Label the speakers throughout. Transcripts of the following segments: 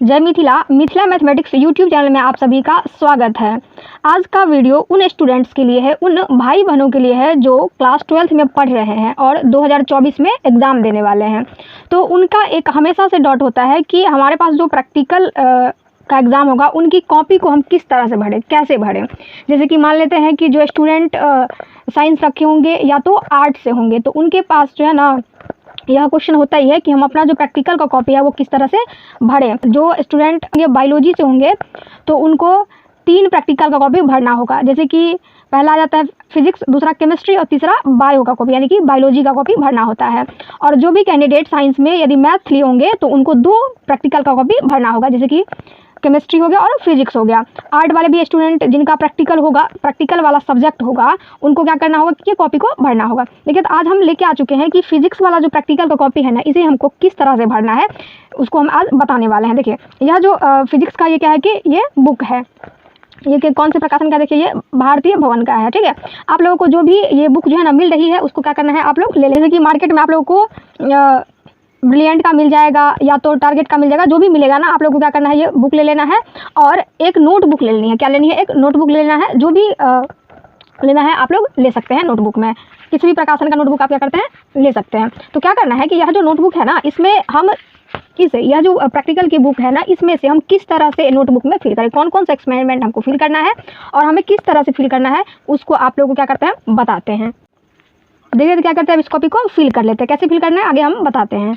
Speaker 1: जय Mithila Mithila mathematics YouTube channel में आप सभी का स्वागत है। आज का वीडियो उन स्टूडेंट्स के लिए है, उन भाई बहनों के लिए है जो क्लास 12th में पढ़ रहे हैं और 2024 में एग्ज़ाम देने वाले हैं। तो उनका एक हमेशा से डाउट होता है कि हमारे पास जो प्रैक्टिकल का एग्ज़ाम होगा उनकी कॉपी को हम किस तरह से भरें, कैसे भरें। जैसे कि मान लेते हैं कि जो स्टूडेंट साइंस रखे होंगे या तो आर्ट से होंगे, तो उनके पास जो है ना यह क्वेश्चन होता ही है कि हम अपना जो प्रैक्टिकल का कॉपी है वो किस तरह से भरें। जो स्टूडेंट ये बायोलॉजी से होंगे तो उनको 3 प्रैक्टिकल का कॉपी भरना होगा। जैसे कि पहला आ जाता है फिजिक्स, दूसरा केमिस्ट्री और तीसरा बायो का कॉपी यानी कि बायोलॉजी का कॉपी भरना होता है। और जो भी कैंडिडेट साइंस में यदि मैथ लिए होंगे तो उनको 2 प्रैक्टिकल का कॉपी भरना होगा, जैसे कि केमिस्ट्री हो गया और फिजिक्स हो गया। आर्ट वाले भी स्टूडेंट जिनका प्रैक्टिकल होगा, प्रैक्टिकल वाला सब्जेक्ट होगा, उनको क्या करना होगा कि ये कॉपी को भरना होगा। लेकिन आज हम लेके आ चुके हैं कि फिजिक्स वाला जो प्रैक्टिकल का कॉपी है ना, इसे हमको किस तरह से भरना है उसको हम आज बताने वाले हैं। देखिए यह जो फिजिक्स का ये क्या है कि ये बुक है, ये कि कौन से प्रकाशन का, देखिए ये भारतीय भवन का है। ठीक है, आप लोगों को जो भी ये बुक जो है ना मिल रही है उसको क्या करना है, आप लोग ले लें। जैसे कि मार्केट में आप लोगों को ब्रिलियंट का मिल जाएगा या तो टारगेट का मिल जाएगा, जो भी मिलेगा ना, आप लोगों को क्या करना है, ये बुक ले लेना है और एक नोटबुक ले लेनी है। क्या लेनी है? एक नोटबुक ले लेना है। जो भी लेना है आप लोग ले सकते हैं नोटबुक में, किसी भी प्रकाशन का नोटबुक आप क्या करते हैं ले सकते हैं। तो क्या करना है कि यह जो नोटबुक है ना, इसमें हम यह जो प्रैक्टिकल की बुक है ना, इसमें से हम किस तरह से नोटबुक में फिल करें, कौन कौन सा एक्सपेरिमेंट हमको फिल करना है और हमें किस तरह से फिल करना है उसको आप लोगों को क्या करते हैं बताते हैं। देखिए तो क्या करते हैं, इस कॉपी को फिल कर लेते हैं। कैसे फिल करना है आगे हम बताते हैं।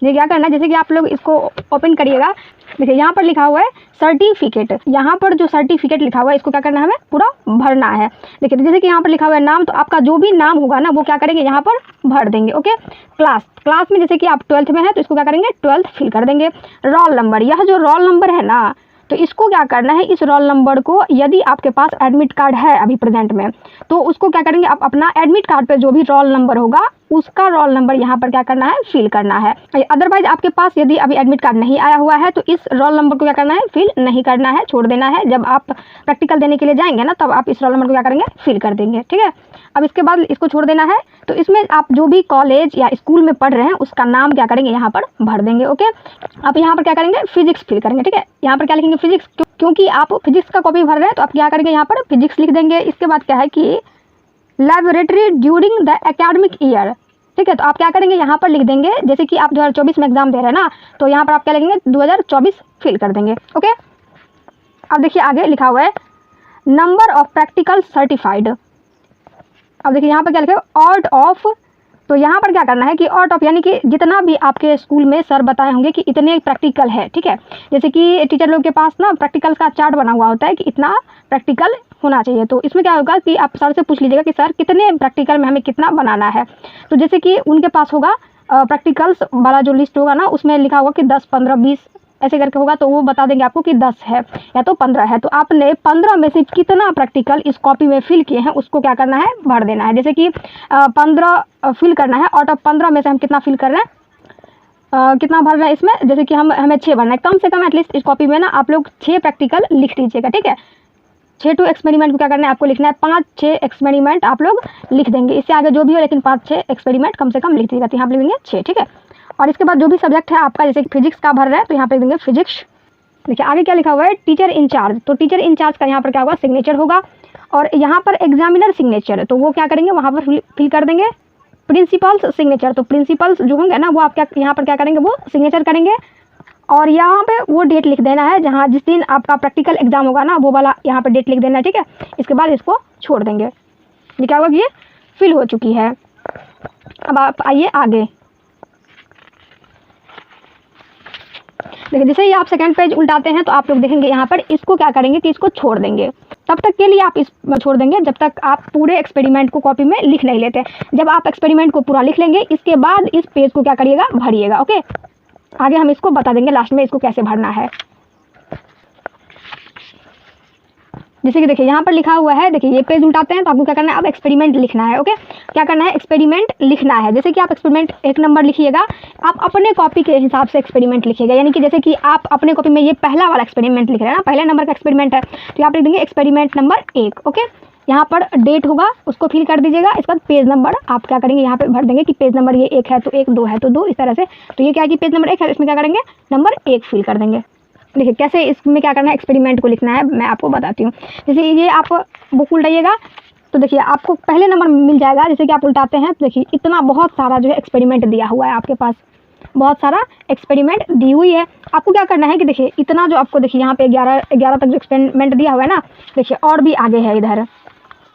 Speaker 1: ये क्या करना है, जैसे कि आप लोग इसको ओपन करिएगा, देखिए यहाँ पर लिखा हुआ है सर्टिफिकेट। यहाँ पर जो सर्टिफिकेट लिखा हुआ है इसको क्या करना है, हमें पूरा भरना है। देखिए जैसे कि यहाँ पर लिखा हुआ है नाम, तो आपका जो भी नाम होगा ना वो क्या करेंगे यहाँ पर भर देंगे। ओके, क्लास में जैसे कि आप 12th में है तो इसको क्या करेंगे 12th फिल कर देंगे। रोल नंबर, यह जो रोल नंबर है ना, तो इसको क्या करना है, इस रोल नंबर को यदि आपके पास एडमिट कार्ड है अभी प्रेजेंट में, तो उसको क्या करेंगे, आप अपना एडमिट कार्ड पे जो भी रोल नंबर होगा उसका रोल नंबर यहाँ पर क्या करना है, फिल करना है। अदरवाइज आपके पास यदि अभी एडमिट कार्ड नहीं आया हुआ है तो इस रोल नंबर को क्या करना है, फिल नहीं करना है, छोड़ देना है। जब आप प्रैक्टिकल देने के लिए जाएंगे ना, तब आप इस रोल नंबर को क्या करेंगे, फिल कर देंगे। ठीक है, अब इसके बाद इसको छोड़ देना है। तो इसमें आप जो भी कॉलेज या स्कूल में पढ़ रहे हैं उसका नाम क्या करेंगे यहाँ पर भर देंगे। ओके, आप यहाँ पर क्या करेंगे, फिजिक्स फिल करेंगे। ठीक है, यहाँ पर क्या लिखेंगे, फिजिक्स, क्योंकि आप फिजिक्स का कॉपी भर रहे हैं तो आप क्या करेंगे यहाँ पर फिजिक्स लिख देंगे। इसके बाद क्या है कि laboratory during the academic year. ठीक है, तो आप क्या करेंगे यहाँ पर लिख देंगे, जैसे कि आप 2024 में एग्जाम दे रहे हैं ना, तो यहाँ पर आप क्या लिखेंगे 2024 फिल कर देंगे। ओके, अब देखिए आगे लिखा हुआ है नंबर ऑफ प्रैक्टिकल सर्टिफाइड। अब देखिए यहाँ पर क्या लिखा है, आउट ऑफ, तो यहाँ पर क्या करना है कि आउट ऑफ यानी कि जितना भी आपके स्कूल में सर बताए होंगे कि इतने प्रैक्टिकल है। ठीक है, जैसे कि टीचर लोग के पास ना प्रैक्टिकल का चार्ट बना हुआ होता है कि इतना प्रैक्टिकल होना चाहिए। तो इसमें क्या होगा कि आप सर से पूछ लीजिएगा कि सर कितने प्रैक्टिकल में हमें कितना बनाना है। तो जैसे कि उनके पास होगा प्रैक्टिकल्स वाला जो लिस्ट होगा ना, उसमें लिखा होगा कि 10, 15, 20 ऐसे करके होगा, तो वो बता देंगे आपको कि 10 है या तो 15 है। तो आपने 15 में से कितना प्रैक्टिकल इस कॉपी में फिल किए हैं उसको क्या करना है, भर देना है। जैसे कि 15 फिल करना है, आउट ऑफ 15 में से हम कितना फिल कर रहे हैं, कितना भर रहे हैं इसमें, जैसे कि हमें 6 भरना है। कम से कम एटलीस्ट इस कॉपी में ना आप लोग 6 प्रैक्टिकल लिख दीजिएगा। ठीक है, 6 टू एक्सपेरिमेंट को क्या करना है, आपको लिखना है 5-6 एक्सपेरिमेंट आप लोग लिख देंगे। इससे आगे जो भी हो लेकिन 5-6 एक्सपेरिमेंट कम से कम लिख दीजिएगा। तो यहाँ पर लिखेंगे 6। ठीक है, और इसके बाद जो भी सब्जेक्ट है आपका, जैसे फिजिक्स का भर रहे हैं तो यहाँ पे देंगे फिजिक्स। देखिए आगे क्या लिखा हुआ है, टीचर इंचार्ज। तो टीचर इंचार्ज का यहाँ पर क्या होगा, सिग्नेचर होगा। और यहाँ पर एग्जामिनर सिग्नेचर है तो वो क्या करेंगे, वहाँ पर फिल कर देंगे। प्रिंसिपल्स सिग्नेचर, तो प्रिंसिपल्स जो होंगे ना वो आप क्या यहाँ पर क्या करेंगे, वो सिग्नेचर करेंगे। और यहाँ पे वो डेट लिख देना है जहाँ जिस दिन आपका प्रैक्टिकल एग्जाम होगा ना, वो वाला यहाँ पर डेट लिख देना है। ठीक है, इसके बाद इसको छोड़ देंगे। ये क्या होगा कि ये फिल हो चुकी है। अब आप आइए आगे, देखिए जैसे ही आप सेकंड पेज उल्टाते हैं तो आप लोग देखेंगे यहाँ पर इसको क्या करेंगे कि इसको छोड़ देंगे। तब तक के लिए आप इस छोड़ देंगे जब तक आप पूरे एक्सपेरिमेंट को कॉपी में लिख नहीं लेते। जब आप एक्सपेरिमेंट को पूरा लिख लेंगे इसके बाद इस पेज को क्या करिएगा, भरिएगा। ओके, आगे हम इसको बता देंगे लास्ट में इसको कैसे भरना है। जैसे कि देखिए यहाँ पर लिखा हुआ है, देखिए ये पेज उल्टाते हैं तो आपको क्या करना है, अब एक्सपेरिमेंट लिखना है। ओके, क्या करना है, एक्सपेरिमेंट लिखना है। जैसे कि आप एक्सपेरिमेंट 1 नंबर लिखिएगा, आप अपने कॉपी के हिसाब से एक्सपेरिमेंट लिखिएगा। यानी कि जैसे कि आप अपने कॉपी में ये पहला वाला एक्सपेरिमेंट लिख रहे हैं ना, पहले नंबर का एक्सपेरिमेंट है, तो यहाँ पर लिख देंगे एक्सपेरिमेंट नंबर 1। ओके, यहाँ पर डेट होगा उसको फिल कर दीजिएगा। इसके बाद पेज नंबर आप क्या करेंगे, यहाँ पे भर देंगे कि पेज नंबर ये 1 है तो 1, 2 है तो 2, इस तरह से। तो ये क्या है कि पेज नंबर 1 है, इसमें क्या करेंगे, नंबर 1 फिल कर देंगे। देखिए कैसे इसमें क्या करना है, एक्सपेरिमेंट को लिखना है, मैं आपको बताती हूँ। जैसे ये आप बुक उल्टाइएगा तो देखिए आपको पहले नंबर मिल जाएगा। जैसे कि आप उल्टाते हैं तो देखिए इतना बहुत सारा जो है एक्सपेरिमेंट दिया हुआ है, आपके पास बहुत सारा एक्सपेरिमेंट दी हुई है। आपको क्या करना है कि देखिए इतना जो आपको देखिए यहाँ पे 11 तक जो एक्सपेरिमेंट दिया हुआ है ना, देखिए और भी आगे है, इधर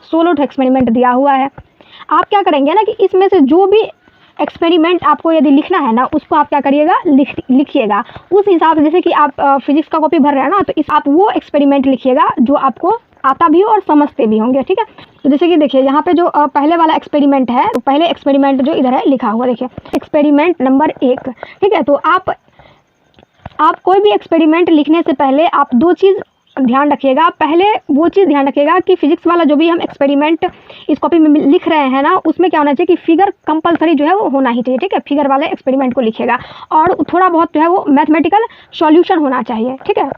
Speaker 1: 16 एक्सपेरिमेंट दिया हुआ है। आप क्या करेंगे ना कि इसमें से जो भी एक्सपेरिमेंट आपको यदि लिखना है ना, उसको आप क्या करिएगा, लिखिएगा उस हिसाब से। जैसे कि आप फिजिक्स का कॉपी भर रहे हैं ना, तो आप वो एक्सपेरिमेंट लिखिएगा जो आपको आता भी हो और समझते भी होंगे, ठीक है। तो जैसे कि देखिए यहाँ पे जो पहले वाला एक्सपेरिमेंट है, तो पहले एक्सपेरिमेंट जो इधर है लिखा हुआ, देखिए एक्सपेरिमेंट नंबर 1, ठीक है। तो आप कोई भी एक्सपेरिमेंट लिखने से पहले आप 2 चीज़ ध्यान रखिएगा। पहले वो चीज़ ध्यान रखिएगा कि फिजिक्स वाला जो भी हम एक्सपेरिमेंट इस कॉपी में लिख रहे हैं ना, उसमें क्या होना चाहिए कि फिगर कंपलसरी जो है वो होना ही चाहिए, ठीक है। फिगर वाले एक्सपेरिमेंट को लिखिएगा और थोड़ा बहुत जो है वो मैथमेटिकल सॉल्यूशन होना चाहिए, ठीक है।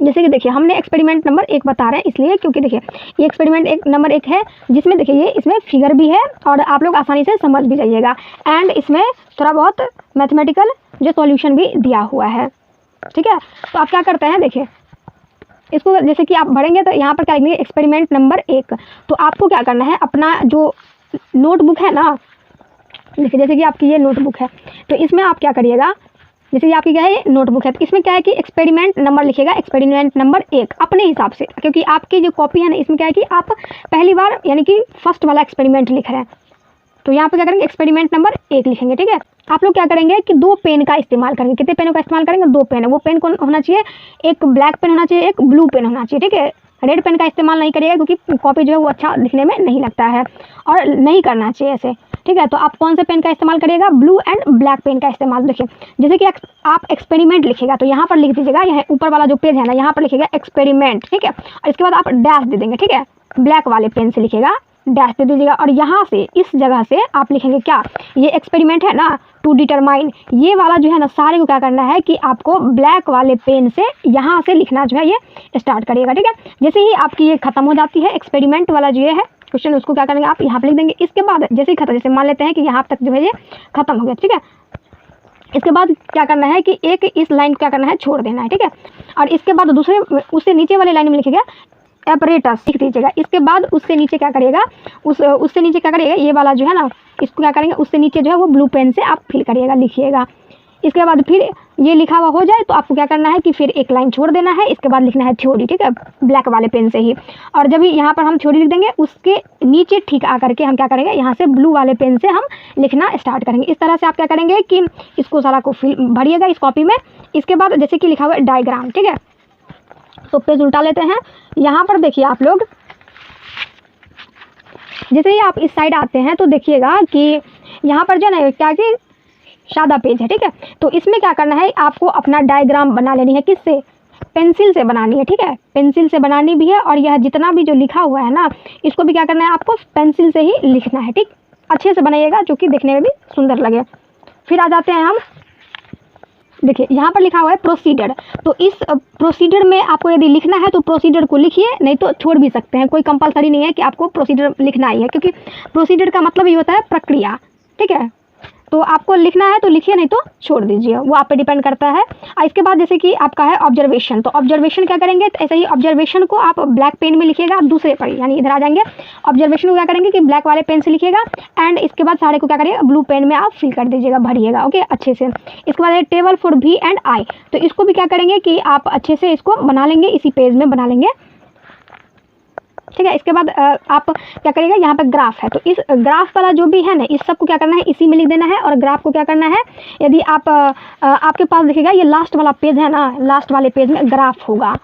Speaker 1: जैसे कि देखिए हमने एक्सपेरिमेंट नंबर 1 बता रहे हैं इसलिए क्योंकि देखिए ये एक्सपेरिमेंट नंबर 1 है, जिसमें देखिए ये इसमें फिगर भी है और आप लोग आसानी से समझ भी जाइएगा, एंड इसमें थोड़ा बहुत मैथमेटिकल जो सॉल्यूशन भी दिया हुआ है, ठीक है। तो आप क्या करते हैं, देखिए इसको जैसे कि आप भरेंगे तो यहाँ पर क्या लिखेंगे, एक्सपेरिमेंट नंबर 1। तो आपको क्या करना है, अपना जो नोटबुक है ना, देखिए जैसे कि आपकी ये नोटबुक है, तो इसमें आप क्या करिएगा, जैसे कि आपकी क्या है नोटबुक है, तो इसमें क्या है कि एक्सपेरिमेंट नंबर लिखिएगा, एक्सपेरिमेंट नंबर 1 अपने हिसाब से, क्योंकि आपकी जो कॉपी है ना इसमें क्या है कि आप पहली बार यानी कि फर्स्ट वाला एक्सपेरिमेंट लिख रहे हैं। तो यहाँ पे क्या करेंगे, एक्सपेरिमेंट नंबर 1 लिखेंगे, ठीक है। आप लोग क्या करेंगे कि 2 पेन का इस्तेमाल करेंगे। कितने पेनों का इस्तेमाल करेंगे, 2 पेन है। वो पेन कौन होना चाहिए, एक ब्लैक पेन होना चाहिए, एक ब्लू पेन होना चाहिए, ठीक है। रेड पेन का इस्तेमाल नहीं करिएगा क्योंकि कॉपी जो है वो अच्छा दिखने में नहीं लगता है और नहीं करना चाहिए ऐसे, ठीक है। तो आप कौन से पेन का इस्तेमाल करिएगा, ब्लू एंड ब्लैक पेन का इस्तेमाल। देखिए जैसे कि आप एक्सपेरिमेंट लिखिएगा तो यहाँ पर लिख दीजिएगा, यहाँ ऊपर वाला जो पेज है ना यहाँ पर लिखिएगा एक्सपेरिमेंट, ठीक है। और इसके बाद आप डैश दे देंगे, ठीक है। ब्लैक वाले पेन से लिखिएगा, डैश दे दीजिएगा और यहाँ से इस जगह से आप लिखेंगे क्या, ये एक्सपेरिमेंट है ना टू डिटरमाइन, ये वाला जो है ना सारे को क्या करना है कि आपको ब्लैक वाले पेन से यहाँ से लिखना जो है ये स्टार्ट करिएगा, ठीक है। जैसे ही आपकी ये खत्म हो जाती है एक्सपेरिमेंट वाला जो ये है क्वेश्चन, उसको क्या करेंगे आप यहाँ पे लिख देंगे। इसके बाद जैसे ही खत्म, जैसे मान लेते हैं कि यहाँ तक जो है ये खत्म हो गया, ठीक है। इसके बाद क्या करना है कि एक इस लाइन को क्या करना है, छोड़ देना है, ठीक है। और इसके बाद दूसरे उससे नीचे वाले लाइन में लिखिएगा एपरेटस लिख दीजिएगा। इसके बाद उससे नीचे क्या करिएगा, उससे नीचे क्या करिएगा, ये वाला जो है ना इसको क्या करेंगे, उससे नीचे जो है वो ब्लू पेन से आप फिल करिएगा, लिखिएगा। इसके बाद फिर ये लिखा हुआ हो जाए तो आपको क्या करना है कि फिर एक लाइन छोड़ देना है। इसके बाद लिखना है थ्योरी, ठीक है, ब्लैक वाले पेन से ही। और जब यहाँ पर हम थ्योरी लिख देंगे उसके नीचे ठीक आकर के हम क्या करेंगे, यहाँ से ब्लू वाले पेन से हम लिखना स्टार्ट करेंगे। इस तरह से आप क्या करेंगे कि इसको सारा को फिल भरिएगा इस कॉपी में। इसके बाद जैसे कि लिखा हुआ है डायग्राम, ठीक है। तो पेज उल्टा लेते हैं। यहाँ पर देखिए आप लोग जैसे ही आप इस साइड आते हैं तो देखिएगा कि यहाँ पर जो है ना क्या कि सादा पेज है, ठीक है। तो इसमें क्या करना है, आपको अपना डायग्राम बना लेनी है, किससे, पेंसिल से बनानी है, ठीक है। पेंसिल से बनानी भी है और यह जितना भी जो लिखा हुआ है ना इसको भी क्या करना है, आपको पेंसिल से ही लिखना है, ठीक। अच्छे से बनाइएगा जो कि देखने में भी सुंदर लगे। फिर आ जाते हैं हम, देखिए यहाँ पर लिखा हुआ है प्रोसीडर। तो इस प्रोसीडर में आपको यदि लिखना है तो प्रोसीडर को लिखिए, नहीं तो छोड़ भी सकते हैं, कोई कंपलसरी नहीं है कि आपको प्रोसीडर लिखना ही है, क्योंकि प्रोसीडर का मतलब ये होता है प्रक्रिया, ठीक है। तो आपको लिखना है तो लिखिए, नहीं तो छोड़ दीजिए, वो आप पे डिपेंड करता है। इसके बाद जैसे कि आपका है ऑब्जर्वेशन, तो ऑब्जर्वेशन क्या करेंगे, तो ऐसे ही ऑब्जर्वेशन को आप ब्लैक पेन में लिखिएगा दूसरे पर, यानी इधर आ जाएंगे। ऑब्जर्वेशन को क्या करेंगे कि ब्लैक वाले पेन से लिखिएगा एंड इसके बाद सारे को क्या करिएगा ब्लू पेन में आप फिल कर दीजिएगा, भरिएगा, ओके, अच्छे से। इसके बाद है table for V and I, तो इसको भी क्या करेंगे कि आप अच्छे से इसको बना लेंगे, इसी पेज में बना लेंगे, ठीक है। इसके बाद आप क्या करिएगा, यहाँ पे ग्राफ है तो इस ग्राफ वाला जो भी है ना इस सब को क्या करना है, इसी में लिख देना है। और ग्राफ को क्या करना है, यदि आप आपके पास देखिएगा ये लास्ट वाला पेज है ना, लास्ट वाले पेज में ग्राफ होगा,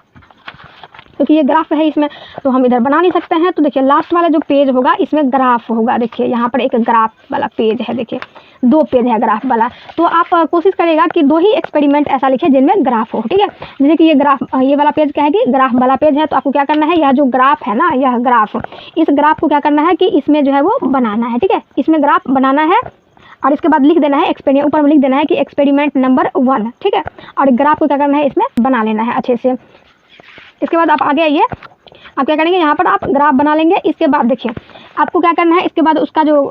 Speaker 1: क्योंकि ये ग्राफ है इसमें तो हम इधर बना नहीं सकते हैं। तो देखिए लास्ट वाला जो पेज होगा इसमें ग्राफ होगा, देखिए यहाँ पर एक ग्राफ वाला पेज है, देखिए 2 पेज है ग्राफ वाला। तो आप कोशिश करिएगा कि 2 ही एक्सपेरिमेंट ऐसा लिखे जिनमें ग्राफ हो, ठीक है। जैसे कि ये ग्राफ, ये वाला पेज क्या है कि ग्राफ वाला पेज है, तो आपको क्या करना है, यह जो ग्राफ है ना, यह ग्राफ, इस ग्राफ को क्या करना है कि इसमें जो है वो बनाना है, ठीक है, इसमें ग्राफ बनाना है। और इसके बाद लिख देना है एक्सपेरिमेंट, ऊपर में लिख देना है कि एक्सपेरिमेंट नंबर 1, ठीक है। और ग्राफ को क्या करना है, इसमें बना लेना है अच्छे से। इसके बाद आप आगे आइए, आप क्या करेंगे, यहाँ पर आप ग्राफ बना लेंगे। इसके बाद देखिए आपको क्या करना है, इसके बाद उसका जो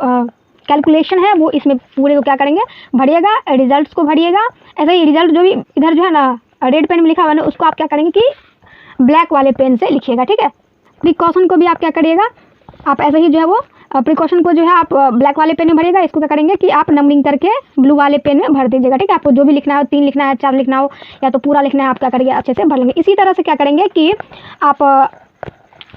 Speaker 1: कैलकुलेशन है वो इसमें पूरे को क्या करेंगे, भरिएगा, रिजल्ट्स को भरिएगा। ऐसे ही रिजल्ट जो भी इधर जो है ना रेड पेन में लिखा हुआ है ना, उसको आप क्या करेंगे कि ब्लैक वाले पेन से लिखिएगा, ठीक है। प्रिकॉशन को भी आप क्या करिएगा, आप ऐसे ही जो है वो प्रिकॉशन को जो है आप ब्लैक वाले पेन में भरिएगा। इसको क्या करेंगे कि आप नंबरिंग करके ब्लू वाले पेन में भर दीजिएगा, ठीक है। आपको जो भी लिखना है, 3 लिखना है, 4 लिखना हो, या तो पूरा लिखना है, आप क्या करेंगे अच्छे से भर लेंगे। इसी तरह से क्या करेंगे कि आप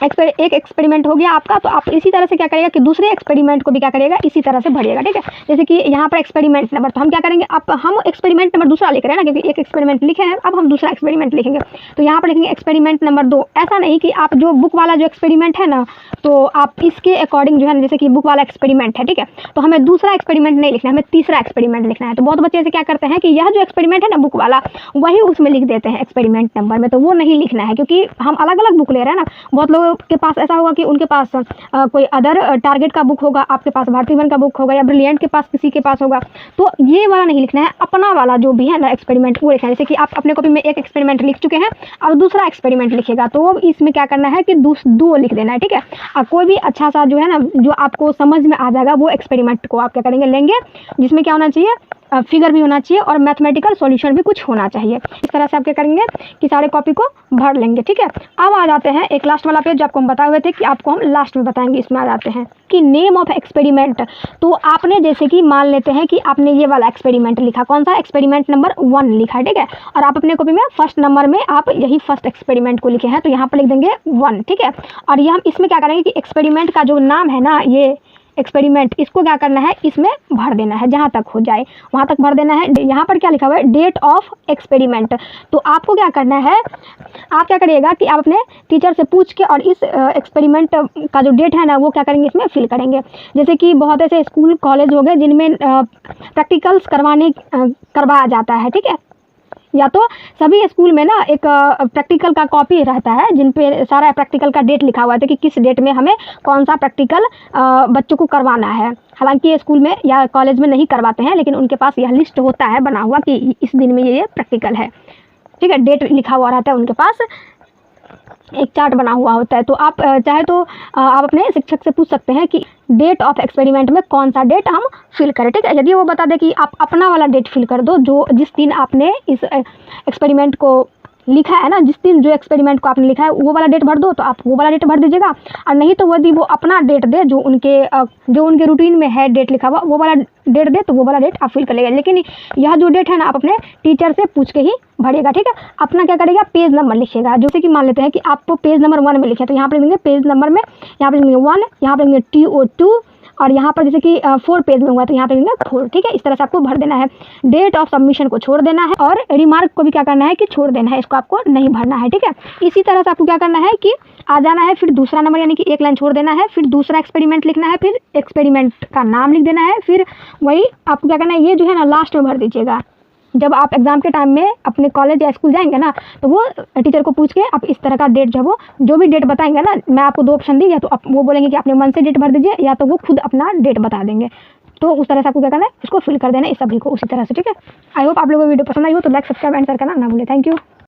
Speaker 1: एक एक्सपेरिमेंट हो गया आपका, तो आप इसी तरह से क्या करिएगा कि दूसरे एक्सपेरिमेंट को भी क्या करिएगा इसी तरह से भरिएगा, ठीक है। जैसे कि यहाँ पर एक्सपेरिमेंट नंबर, तो हम क्या करेंगे, अब हम एक्सपेरिमेंट नंबर दूसरा लिख रहे हैं ना, क्योंकि एक एक्सपेरिमेंट लिखे हैं, अब हम दूसरा एक्सपेरिमेंट लिखेंगे। तो यहाँ पर लिखेंगे एक्सपेरिमेंट नंबर 2। ऐसा नहीं कि आप जो बुक वाला जो एक्सपेरिमेंट है ना, तो आप इसके अकॉर्डिंग जो है ना, जैसे कि बुक वाला एक्सपेरिमेंट है, ठीक है, तो हमें दूसरा एक्सपेरिमेंट नहीं लिखना है, हमें तीसरा एक्सपेरिमेंट लिखना है। तो बहुत बच्चे ऐसे क्या करते हैं कि यह जो एक्सपेरिमेंट है ना बुक वाला, वही उसमें लिख देते हैं एक्सपेरिमेंट नंबर में, तो वो नहीं लिखना है, क्योंकि हम अलग अलग बुक ले रहे हैं ना। बहुत लोगों के पास ऐसा होगा कि उनके पास कोई अदर टारगेट का बुक होगा, आपके पास भारती वन का बुक होगा, या ब्रिलियंट के पास किसी के पास होगा, तो ये वाला नहीं लिखना है, अपना वाला जो भी है ना एक्सपेरिमेंट वो लिखना है। जैसे कि आप अपने कॉपी में एक एक्सपेरिमेंट लिख चुके हैं, अब दूसरा एक्सपेरिमेंट लिखिएगा, तो इसमें क्या करना है कि 2 लिख देना है, ठीक है। अब कोई भी अच्छा सा जो है ना, जो आपको समझ में आ जाएगा, वो एक्सपेरिमेंट को आप क्या करेंगे लेंगे, जिसमें क्या होना चाहिए, फिगर भी होना चाहिए और मैथमेटिकल सॉल्यूशन भी कुछ होना चाहिए। इस तरह से आप क्या करेंगे कि सारे कॉपी को भर लेंगे, ठीक है। अब आ जाते हैं एक लास्ट वाला पेज, जो आपको हम बताए हुए थे कि आपको हम लास्ट में बताएंगे। इसमें आ जाते हैं कि नेम ऑफ एक्सपेरिमेंट। तो आपने जैसे कि मान लेते हैं कि आपने ये वाला एक्सपेरिमेंट लिखा, कौन सा, एक्सपेरिमेंट नंबर 1 लिखा है, ठीक है, और आप अपने कॉपी में फर्स्ट नंबर में आप यही फर्स्ट एक्सपेरिमेंट को लिखे हैं, तो यहाँ पर लिख देंगे 1, ठीक है। और ये हम इसमें क्या करेंगे कि एक्सपेरिमेंट का जो नाम है ना, ये एक्सपेरिमेंट, इसको क्या करना है, इसमें भर देना है, जहाँ तक हो जाए वहाँ तक भर देना है। यहाँ पर क्या लिखा हुआ है, डेट ऑफ एक्सपेरिमेंट। तो आपको क्या करना है, आप क्या करिएगा कि आप अपने टीचर से पूछ के और इस एक्सपेरिमेंट का जो डेट है ना, वो क्या करेंगे इसमें फिल करेंगे। जैसे कि बहुत ऐसे स्कूल कॉलेज हो गए जिनमें प्रैक्टिकल्स करवाया जाता है, ठीक है, या तो सभी स्कूल में ना एक प्रैक्टिकल का कॉपी रहता है, जिन पे सारा प्रैक्टिकल का डेट लिखा हुआ है कि किस डेट में हमें कौन सा प्रैक्टिकल बच्चों को करवाना है। हालांकि ये स्कूल में या कॉलेज में नहीं करवाते हैं, लेकिन उनके पास यह लिस्ट होता है बना हुआ कि इस दिन में ये प्रैक्टिकल है, ठीक है, डेट लिखा हुआ रहता है, उनके पास एक चार्ट बना हुआ होता है। तो आप चाहे तो आप अपने शिक्षक से पूछ सकते हैं कि डेट ऑफ एक्सपेरिमेंट में कौन सा डेट हम फिल करें, ठीक है। यदि वो बता दे कि आप अपना वाला डेट फिल कर दो, जो जिस दिन आपने इस एक्सपेरिमेंट को लिखा है ना, जिस दिन जो एक्सपेरिमेंट को आपने लिखा है वो वाला डेट भर दो, तो आप वो वाला डेट भर दीजिएगा। और नहीं तो यदि वो अपना डेट दे, जो उनके रूटीन में है डेट लिखा हुआ, वो वाला डेट दे, तो वो वाला डेट आप फिल कर लेगा। लेकिन यह जो डेट है ना, आप अपने टीचर से पूछ के ही भरेगा, ठीक है। अपना क्या करेगा, पेज नंबर लिखिएगा। जैसे कि मान लेते हैं कि आपको पेज नंबर 1 में लिखे, तो यहाँ पर लिखेंगे पेज नंबर में, यहाँ पर लिखेंगे 1, यहाँ पर लिखेंगे TO2, और यहाँ पर जैसे कि 4 पेज में हुआ तो यहाँ पे लिखेंगे 4, ठीक है। इस तरह से आपको भर देना है। डेट ऑफ सबमिशन को छोड़ देना है, और रिमार्क को भी क्या करना है कि छोड़ देना है, इसको आपको नहीं भरना है, ठीक है। इसी तरह से आपको क्या करना है कि आ जाना है, फिर दूसरा नंबर यानी कि 1 लाइन छोड़ देना है, फिर दूसरा एक्सपेरिमेंट लिखना है, फिर एक्सपेरिमेंट का नाम लिख देना है, फिर वही आपको क्या करना है, ये जो है ना लास्ट में भर दीजिएगा। जब आप एग्जाम के टाइम में अपने कॉलेज या स्कूल जाएंगे ना, तो वो टीचर को पूछ के आप इस तरह का डेट जो भी डेट बताएंगे ना, मैं आपको 2 ऑप्शन दी, या तो वो बोलेंगे कि अपने मन से डेट भर दीजिए, या तो वो खुद अपना डेट बता देंगे। तो उस तरह से आपको क्या करना है, इसको फिल कर देना है इस सभी को उसी तरह से, ठीक है। आई होप आप लोगों को वीडियो पसंद आई हो, तो लाइक, सब्सक्राइब एंड शेयर करना ना भूलें। Thank you.